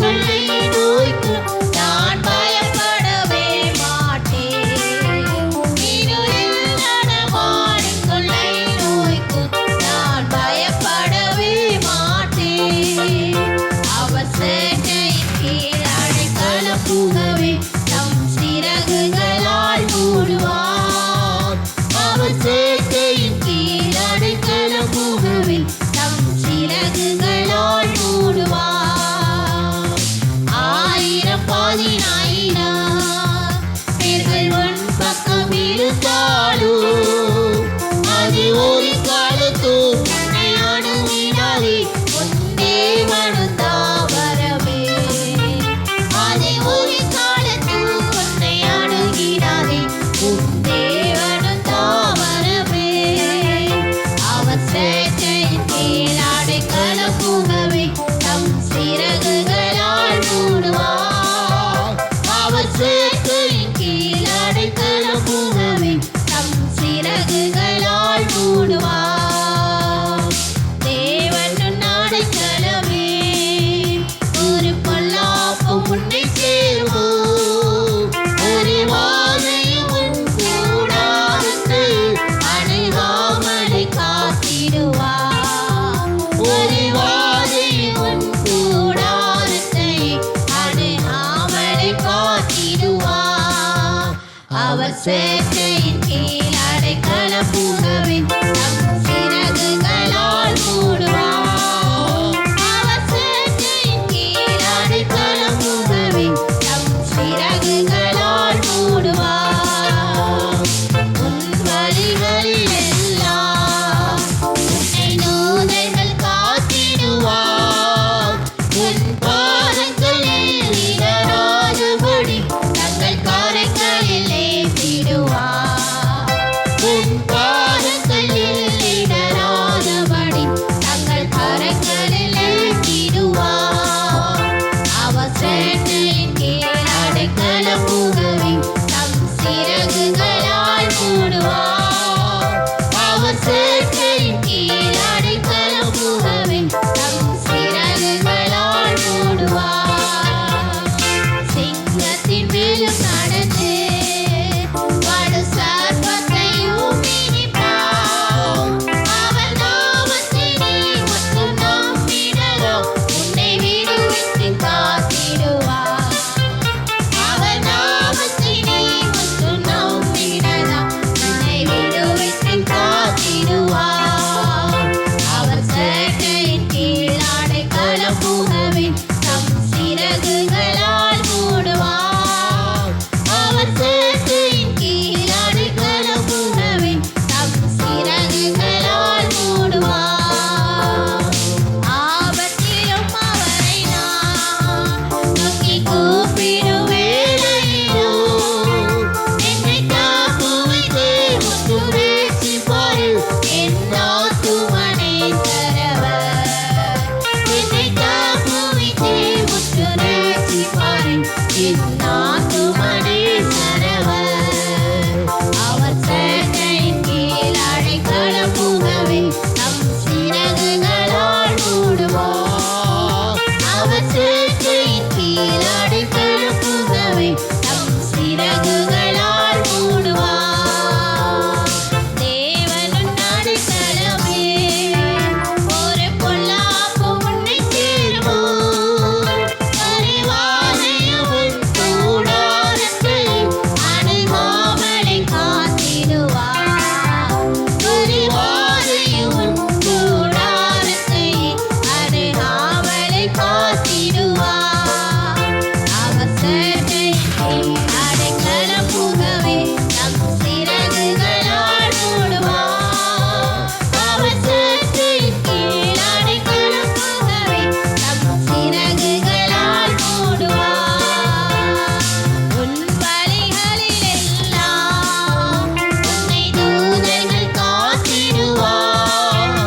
கொள்ளை நோய்க்கு நான் பயப்படவே மாட்டேன். இருளில் நடமாடும் கொள்ளை நோய்க்கு நான் பயப்படவே மாட்டேன். அவர் சேட்டையின் கீழ் அடைக்கலம் புகவே தம் சிறகுகளால் மூடுவார். அவர் சேட்டையின் கீழ் அடைக்கலம் புகவே தம் சிறகுகளால் மூடுவார். 1000 10,000 பேர்கள் உன் பக்கம் இருந்தாலும் அது ஒரு காலத்தும் உன்னை அணுகினாலே. உன் தேவனும் தாவரமே அது ஒரு காலத்தும் உன்னை அணுகினாலே. உன் தேவனும் தாவரமே அவர் சேட்டையின் கீழ் அடைக்கலம் புகவே தம் சிறகுகளால் மூடுவார். அவர் சேட்டையின் கீழ் அடைக்கலம் புகவே தம் சிறகுகளால் மூடுவார். தேவன் உன் அடைக்கலமே ஒரு பொல்லாப்பும் உன்னை சேருமோ. ஒரு வாதையும் உன் கூடாரத்தை அணுகாமலை காத்திடுவார். ஒரு வாதையும் உன் கூடாரத்தை அணுகாமலை காத்திடுவார். அவர் சேட்டையின் கீழ் அடைக்கலம் புகவே தம் சிறகுகளால் மூடுவார். அவர் சேட்டையின் கீழ் அடைக்கலம் புகவே தம் சிறகுகளால் மூடுவார். உன் வழிகளில் எல்லாம் உன்னை தூதர்கள் காத்திடுவார். உன் பாதங்களில் இடராதபடி தங்கள் கரங்களில் ஏந்திடுவார். உன் பாதங்களில் இடராதபடி தங்கள் கரங்களில் ஏந்திடுவார். அவர் சேட்டையின் கீழ் அடைக்கலம் புகவே தம் சிறகுகளால் மூடுவார். அவர் சேட்டையின் கீழ் அடைக்கலம் புகவே தம் சிறகுகளால் மூடுவார். சிங்கத்தின் மேலும் நடந்து வலு சர்ப்பத்தையும் மிதிப்பார். அவர் நாமத்தினை மட்டும் நம்பிடலாம் உன்னை விடுவித்து காத்திடுவார். அவர் நாமத்தினை மட்டும் நம்பிடலாம் உன்னை விடுவித்து காத்திடுவார். அவர் சேட்டையின் கீழ் அடைக்கலம் புகவே தம் சிறகுகளால் மூடுவார். அவர் சேட்டையின் கீழ் அடைக்கலம் புகவே தம் சிறகுகளால் மூடுவார். ஆபத்திலும் அவரை நான் நோக்கி கூப்பிடும் வேளையிலும் என்னை காப்புவித்தே முற்றுரட்சிப்பார். என் ஆத்துமனை தரவர் என்னை காப்புவித்தே முற்றுரட்சிப்பார். என் ஆத்துமனை தரவர். அவர் சேட்டையின் கீழ் அடைக்கலம் புகவே தம் சிறகுகளால் மூடுவார். அவர் சேட்டையின் கீழ் அடைக்கலம் புகவே தம் சிறகுகளால் மூடுவார். தேவன் உன் அடைக்கலமே ஒரு பொல்லாப்பும் உன்னை சேருமோ. ஒரு வாதையும் உன் கூடாரத்தை அணுகாமலை காத்திடுவார். ஒரு வாதையும் உன் கூடாரத்தை அணுகாமலை காத்திடுவார். அவர் சேட்டையின் கீழ் அடைக்கலம் புகவே தம் சிறகுகளால் மூடுவார். அவர் சேட்டையின் கீழ் அடைக்கலம் புகவே தம் சிறகுகளால் மூடுவார். உன் வழிகளில் எல்லாம் உன்னை தூதர்கள் காத்திடுவார்.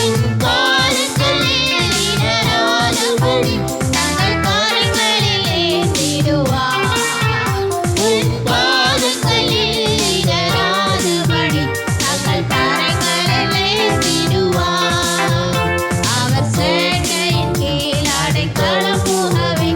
உன் காலங்களில் இடராதபடி தங்கள் கரங்களில் ஏந்திடுவார். உன் பாதங்களில் இடராதபடி தங்கள் கரங்களில் ஏந்திடுவார். அவர் சேட்டையின் கீழ் அடைக்கலம் புகவே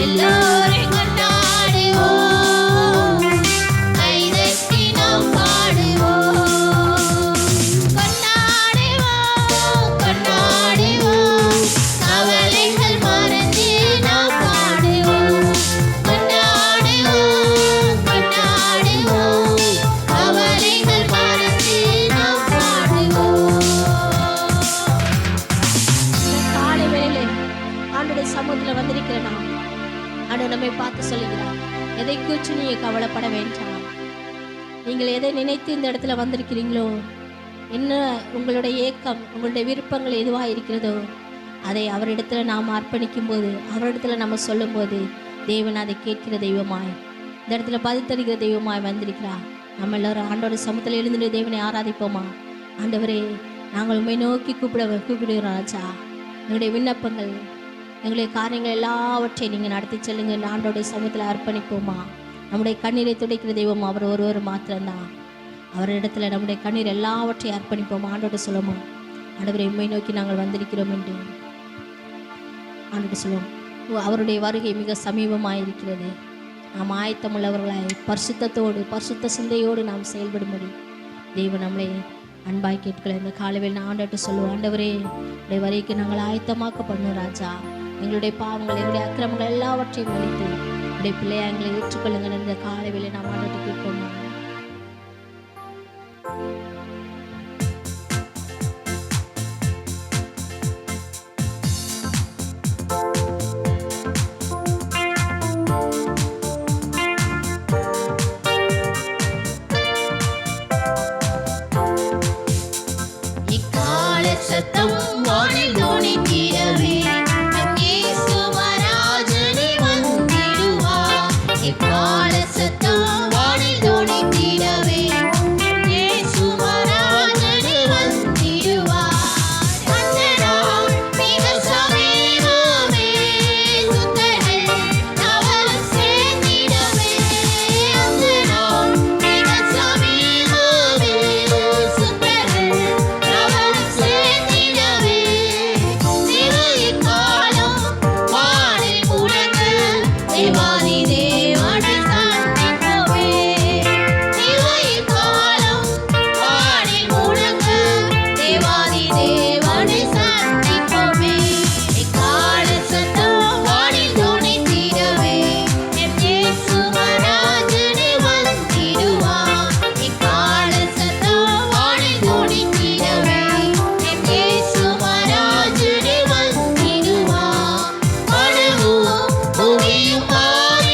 எல்லோரும் கொண்டாடுவோம், கைதட்டி நாம் பாடுவோம். கொண்டாடுவோம், கொண்டாடுவோம், கவலைகள் மறந்து நாம் பாடுவோம். கொண்டாடுவோம், கொண்டாடுவோம், கவலைகள் மறந்து நாம் பாடுவோம். காலை வேளையிலே ஆண்டவருடைய சமூகத்தில் வந்திருக்கிற நாம், ஆண்டவர் நம்மை பார்த்து சொல்லுகிறார், எதை குறித்து நீங்க கவலைப்பட வேண்டாம். நீங்கள் எதை நினைத்து இந்த இடத்துல வந்திருக்கிறீங்களோ, என்ன உங்களுடைய ஏக்கம், உங்களுடைய விருப்பங்கள் எதுவாக இருக்கிறதோ, அதை அவரிடத்துல நாம் அர்ப்பணிக்கும் போது, அவரிடத்துல நம்ம சொல்லும்போது, தேவன் அதை கேட்கிற தெய்வமாய், இந்த இடத்துல பதில் தருகிற தெய்வமாய் வந்திருக்கிறார். நம்ம எல்லாரும் ஆண்டோட சமூகத்தில் எழுந்து தேவனை ஆராதிப்போமா? ஆண்டவரே, நாங்கள் உண்மை நோக்கி கூப்பிடுகிறோம் ராஜா. எங்களுடைய விண்ணப்பங்கள், எங்களுடைய காரியங்கள் எல்லாவற்றையும் நீங்கள் நடத்தி செல்லுங்க. ஆண்டோடைய சமூகத்தில் அர்ப்பணிப்போமா? நம்முடைய கண்ணீரை துடைக்கிற தெய்வம் அவர் ஒருவர் மாத்திரம்தான். அவரிடத்துல நம்முடைய கண்ணீர் எல்லாவற்றையும் அர்ப்பணிப்போம். ஆண்டோட சொல்லுமா, ஆண்டவரை உண்மை நோக்கி நாங்கள் வந்திருக்கிறோம் என்று ஆண்டோட சொல்லுவோம். அவருடைய வருகை மிக சமீபமாக இருக்கிறது. நாம் ஆயத்தமுள்ளவர்களாய் பரிசுத்தத்தோடு பரிசுத்த சிந்தையோடு நாம் செயல்படும்படி தெய்வம் நம்மளை அன்பாய் கேட்கல. இந்த காலவேளை நான் ஆண்டவர்கிட்ட சொல்லுவோம், ஆண்டவரே, உடைய வரைக்கு நாங்கள் ஆயத்தமாக்க பண்ணுவோம் ராஜா. எங்களுடைய பாவங்கள், எங்களுடைய அக்கிரமங்கள் எல்லாவற்றையும் மன்னித்து உடைய பிள்ளையா எங்களை ஏற்றுக்கொள்ளுங்க. இந்த காலவேளை நாம் ஆண்டவர்கிட்ட கேட்போம். சத்தம் வானில் தோணித்திடவே, நம் இயேசு மராஜனே வந்திடுவார். எக்கால சத்தம் வானில் தோணித்திடவே, நம் இயேசு மராஜனே வந்திடுவார். அந்த நாள் மிக சமீபமே, சுத்தர்கள் அவரும் சேர்ந்திடவே. அந்த நாள் மிக சமீபமே, சுத்தர்கள் அவரும் சேர்ந்திடவே. திரு இக்காலம் வானில் முழங்க, தேவாதி தேவனை சந்திப்போமே. திரு இக்காலம் வானில் முழங்க, தேவாதி தேவனை சந்திப்போமே. எக்கால சத்தம் வானில் தோணித்திடவே, எம் இயேசு மராஜனே வந்திடுவார். எக்கால சத்தம் வானில் தோணித்திடவே, எம் இயேசு மராஜனே வந்திடுவார். வானமும் பூமியும் மாறி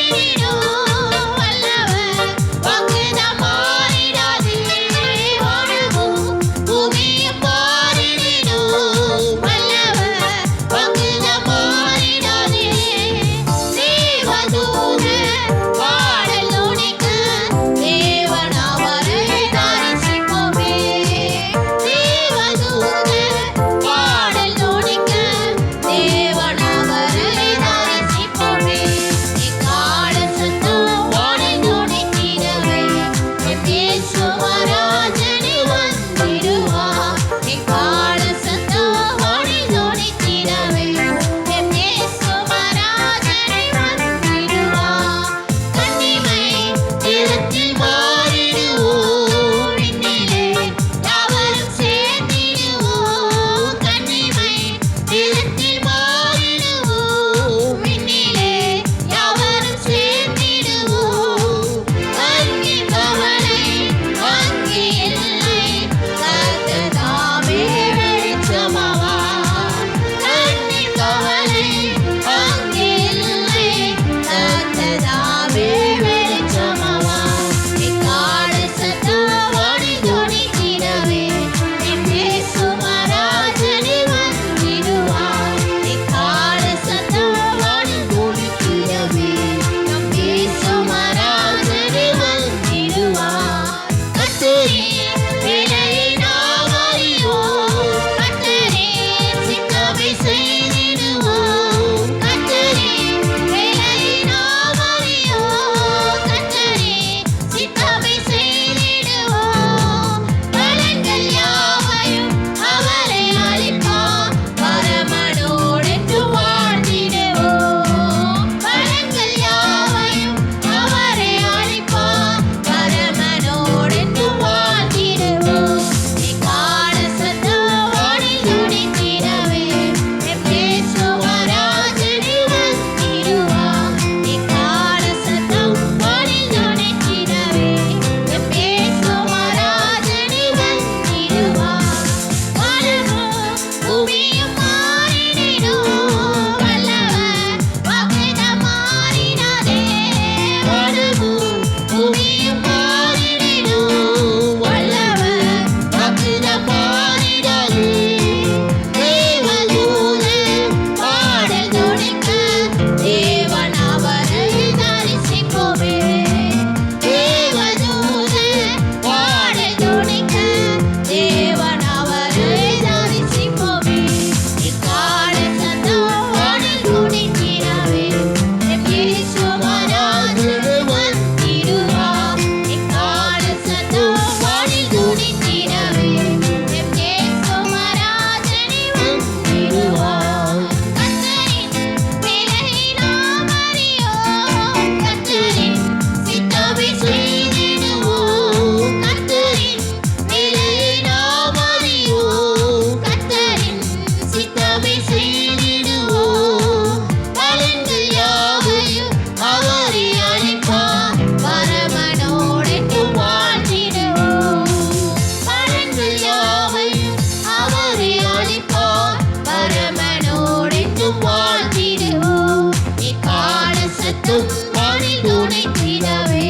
சத்தம் வானில் துணித்திடவே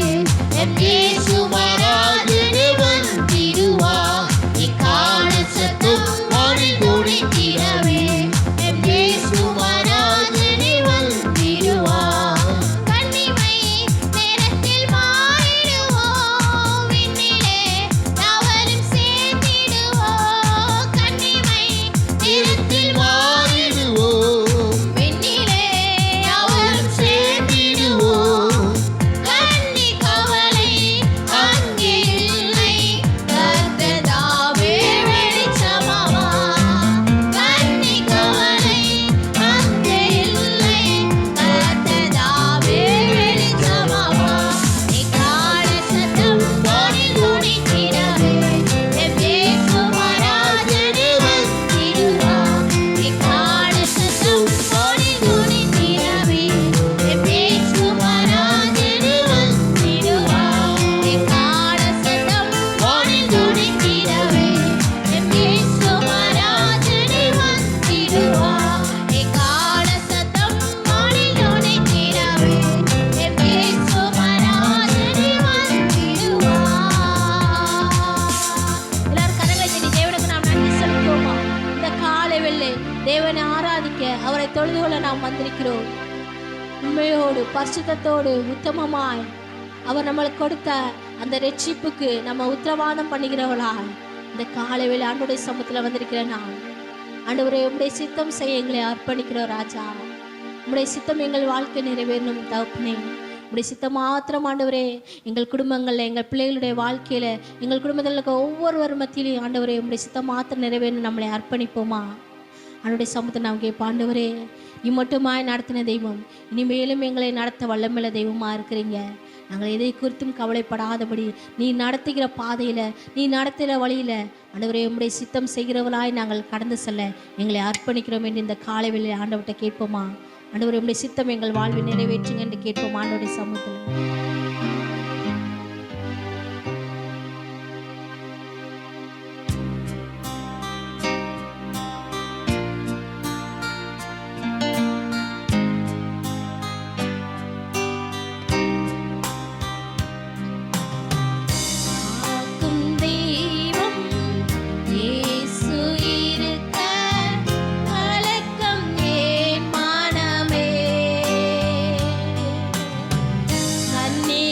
எம் இயேசு மகாராஜனே வந்திடுவார். எக்கால சத்தம் வானில் துணித்திடவே எம் இயேசு மகாராஜனே வந்திடுவார். கன்னிமை நேரத்தில் மாறிடுவோம், விண்ணிலே யாவரும் சேர்ந்திடுவோம். கன்னிமை நேரத்தில் மாறிடுவோம், விண்ணிலே யாவரும் சேர்ந்திடுவோம். கன்னி கவலை அங்கே இல்லை, கர்த்ததாவே வெளிச்சமாவா. கன்னி கவலை அங்கே இல்லை, கர்த்ததாவே வெளிச்சமாவா. எக்கால சத்தம் வானில் துணித்திடவே எம் இயேசு மகாராஜனே வந்திடுவார். எக்கால சத்தம் வானில் துணித்திடவே எம் இயேசு மகாராஜனே வந்திடுவார். எக்கால சத்தம் வானில் துணித்திடவே எம் இயேசு மகாராஜனே வந்திடுவார். எக்கால சத்தம் வானில் துணித்திடவே எம் இயேசு மகாராஜனே வந்திடுவார். எல்லாரும் கரங்களை தட்டி தேவனுக்கு நாம் நன்றி செலுத்துவோமா? இந்த காலை வெள்ளை தேவனை ஆராதிக்க அவரை தொழுது கொள்ள நாம் வந்திருக்கிறோம். உண்மையோடு பரிசுத்தத்தோடு உத்தமமாய் அவர் நம்மளுக்கு கொடுத்த அந்த ரட்சிப்புக்கு நம்ம உத்தரவாதம் பண்ணுகிறவளாய் இந்த காலை வேளை ஆண்டவருடைய சமூகத்தில் வந்திருக்கிற நான் ஆண்டவரே உம்முடைய சித்தம் செய்ய எங்களை அர்ப்பணிக்கிறோம் ராஜா. உம்முடைய சித்தம் எங்கள் வாழ்க்கை நிறைவேறணும் தகப்பனே. உம்முடைய சித்தம் மாத்திரம் ஆண்டவரே எங்கள் குடும்பங்களில் எங்கள் பிள்ளைகளுடைய வாழ்க்கையில் எங்கள் குடும்பத்தில் இருக்க ஒவ்வொருவர் மத்தியிலையும் ஆண்டவரே உம்முடைய சித்தம் மாத்திரம் நிறைவேறணும் நம்மளை அர்ப்பணிப்போமா? அவனுடைய சமூகத்தை நாம் கேட்போம். ஆண்டவரே இம்மட்டுமாய் நடத்தின தெய்வம் இனிமேலும் எங்களை நடத்த வல்லமையுள்ள தெய்வமாக இருக்கிறீங்க. நாங்கள் எதை குறித்தும் கவலைப்படாதபடி நீ நடத்துகிற பாதையில் நீ நடத்துகிற வழியில் ஆண்டவரே உம்முடைய சித்தம் செய்கிறவளாய் நாங்கள் கடந்து செல்ல எங்களை அர்ப்பணிக்கிறோம் என்று இந்த காலை வேளையில் ஆண்டவர்கிட்ட கேட்போமா? ஆண்டவரே உம்முடைய சித்தம் எங்கள் வாழ்வில் நிறைவேற்றுங்க என்று கேட்போம் ஆண்டவருடைய சமூகத்தில். காக்கும் தெய்வம் இயேசு இருக்க கலக்கம் ஏன் மனமே. கன்னி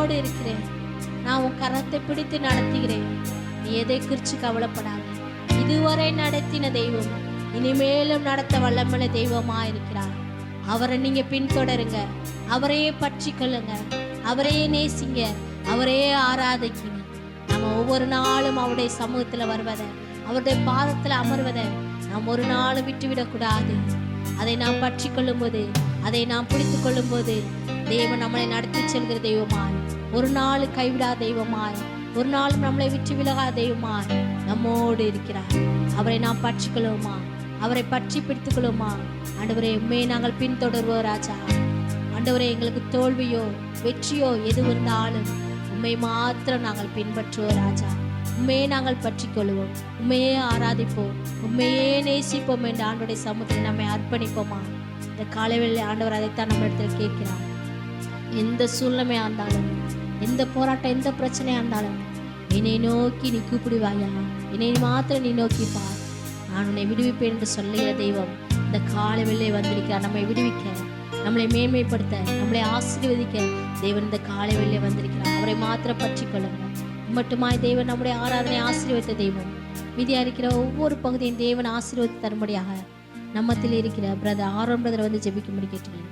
உன்னோடு இருக்கிறேன். நான் உன் கரத்தை பிடித்து நடத்துகிறேன். நீ எதை குறித்து கவலைப்படாத. இதுவரை நடத்தின தெய்வம் இனிமேலும் நடத்த வல்லமுள்ள தெய்வமா இருக்கிறார். அவரை நீங்க பின்தொடருங்க. அவரையே பற்றி கொள்ளுங்க. அவரையே நேசிங்க. அவரையே ஆராதிக்குங்க. நம்ம ஒவ்வொரு நாளும் அவருடைய சமூகத்துல வருவதை, அவருடைய பாதத்துல அமர்வதை நாம் ஒரு நாளும் விட்டுவிடக்கூடாது. அதை நாம் பற்றி கொள்ளும் போது, அதை நாம் பிடித்து கொள்ளும் போது தேவன் நம்மளை நடத்தி செல்கிற தெய்வமாய், ஒரு நாள் கைவிடாத தெய்வமாய், ஒரு நாளும் நம்மளை விட்டு விலகாத தெய்வமாய் நம்மோடு இருக்கிறார். அவரை நாம் பற்றி கொள்ளுமா? அவரை பற்றி பிடித்துக் கொள்ளுமா? ஆண்டவரே, உண்மையை நாங்கள் பின்தொடர்வோம் ராஜா. ஆண்டவரே, எங்களுக்கு தோல்வியோ வெற்றியோ எது இருந்தாலும் உண்மை மாத்திரம் நாங்கள் பின்பற்றுவோம் ராஜா. உண்மையே நாங்கள் பற்றி கொள்வோம், உண்மையே ஆராதிப்போம், உண்மையே நேசிப்போம் என்று ஆண்டவருடைய சமூகத்தில் நம்மை அர்ப்பணிப்போமா? இந்த காலைவேளை ஆண்டவர் அதைத்தான் நம்ம இடத்துல கேட்கிறார். எந்த சூழ்நிலையா இருந்தாலும், எந்த போராட்டம், எந்த பிரச்சனையா இருந்தாலும் என்னை நோக்கி நீ கூப்பிடுவாயா? என்னை மாத்திரம் நீ நோக்கி பார், நான் உன்னை விடுவிப்பேன் என்று சொல்லுகிற தெய்வம் இந்த காலைவேளை வந்திருக்கிறார். நம்மை விடுவிக்க, நம்மளை மேன்மைப்படுத்த, நம்மளை ஆசீர்வதிக்க தேவன் இந்த காலைவேளை வந்திருக்கிறார். அவரை மாத்திரம் பற்றி கொள்ளுங்க. மட்டுமாய் தேவன் நம்முடைய ஆராதனை ஆசீர்வதித்த தெய்வம். மீதியா இருக்கிற ஒவ்வொரு பகுதியும் தேவன் ஆசீர்வதித்து தரும்படியாக நம்மத்தில் இருக்கிற பிரதர் ஆரோன் பிரதர் வந்து ஜெபிக்கும்படி கேட்டுக்கிறேன்.